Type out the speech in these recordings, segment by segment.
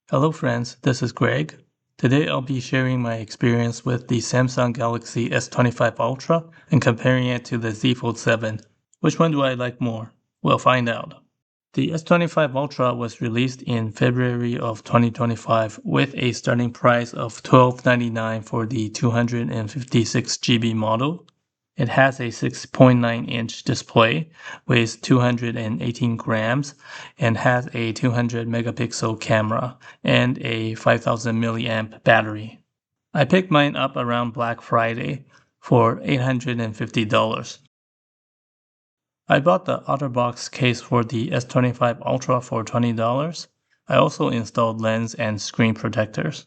Hello friends, this is Greg. Today I'll be sharing my experience with the Samsung Galaxy S25 Ultra and comparing it to the Z Fold 7. Which one do I like more? We'll find out. The S25 Ultra was released in February of 2025 with a starting price of $12.99 for the 256GB model. It has a 6.9-inch display, weighs 218 grams, and has a 200 megapixel camera and a 5000 milliamp battery. I picked mine up around Black Friday for $850. I bought the OtterBox case for the S25 Ultra for $20. I also installed lens and screen protectors.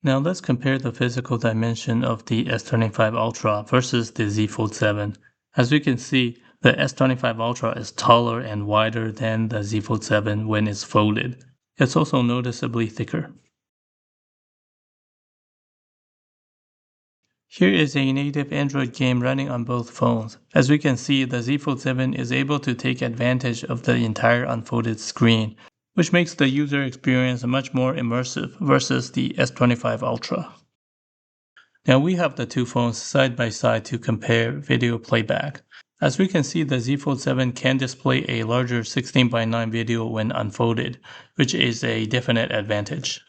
Now let's compare the physical dimension of the S25 Ultra versus the Z Fold 7. As we can see, the S25 Ultra is taller and wider than the Z Fold 7 when it's folded. It's also noticeably thicker. Here is a native Android game running on both phones. As we can see, the Z Fold 7 is able to take advantage of the entire unfolded screen, which makes the user experience much more immersive versus the S25 Ultra. Now we have the two phones side by side to compare video playback. As we can see, the Z Fold 7 can display a larger 16:9 video when unfolded, which is a definite advantage.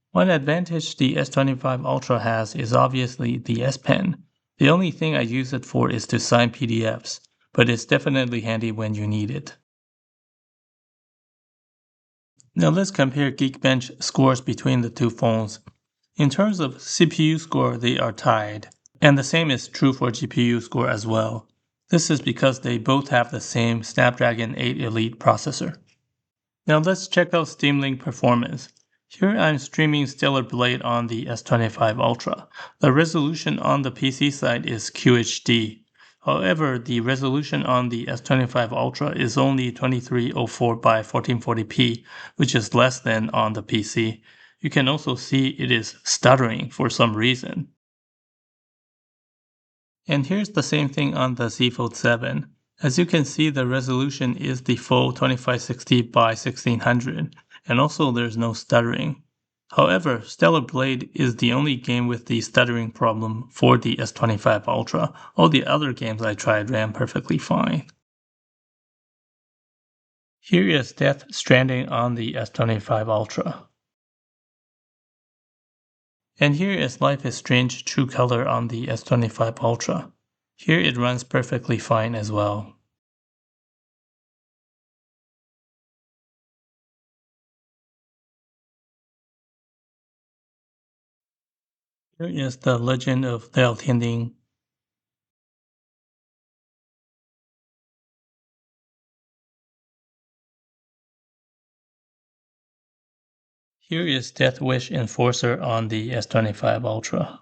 One advantage the S25 Ultra has is obviously the S Pen. The only thing I use it for is to sign PDFs, but it's definitely handy when you need it. Now let's compare Geekbench scores between the two phones. In terms of CPU score, they are tied, and the same is true for GPU score as well. This is because they both have the same Snapdragon 8 Elite processor. Now let's check out Steam Link performance. Here I'm streaming Stellar Blade on the S25 Ultra. The resolution on the PC side is QHD. However, the resolution on the S25 Ultra is only 2304 by 1440p, which is less than on the PC. You can also see it is stuttering for some reason. And here's the same thing on the Z Fold 7. As you can see, the resolution is the full 2560 by 1600, and also there's no stuttering. However, Stellar Blade is the only game with the stuttering problem for the S25 Ultra. All the other games I tried ran perfectly fine. Here is Death Stranding on the S25 Ultra. And here is Life is Strange True Color on the S25 Ultra. Here it runs perfectly fine as well. Here is The Legend of Liao Tianding. Here is Death Wish Enforcer on the S25 Ultra.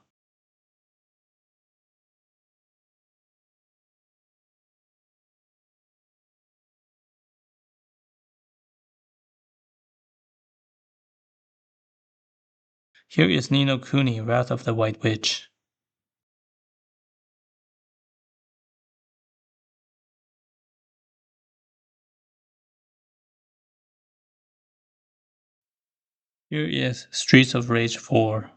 Here is Ni no Kuni Wrath of the White Witch. Here is Streets of Rage 4.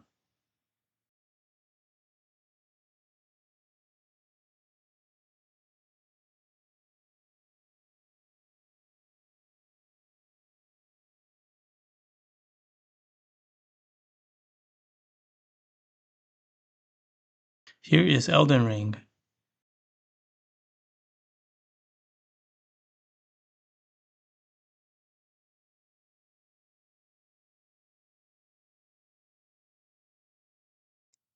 Here is Elden Ring.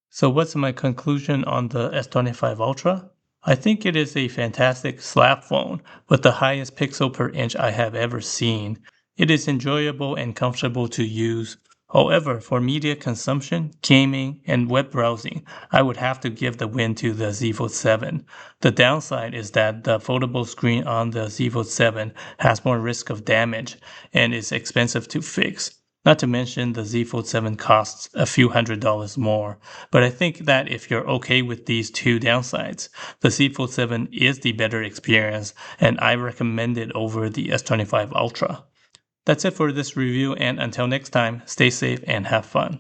So what's my conclusion on the S25 Ultra? I think it is a fantastic slap phone with the highest pixel per inch I have ever seen. It is enjoyable and comfortable to use. However, for media consumption, gaming, and web browsing, I would have to give the win to the Z Fold 7. The downside is that the foldable screen on the Z Fold 7 has more risk of damage and is expensive to fix. Not to mention the Z Fold 7 costs a few $100s more, but I think that if you're okay with these two downsides, the Z Fold 7 is the better experience and I recommend it over the S25 Ultra. That's it for this review, and until next time, stay safe and have fun.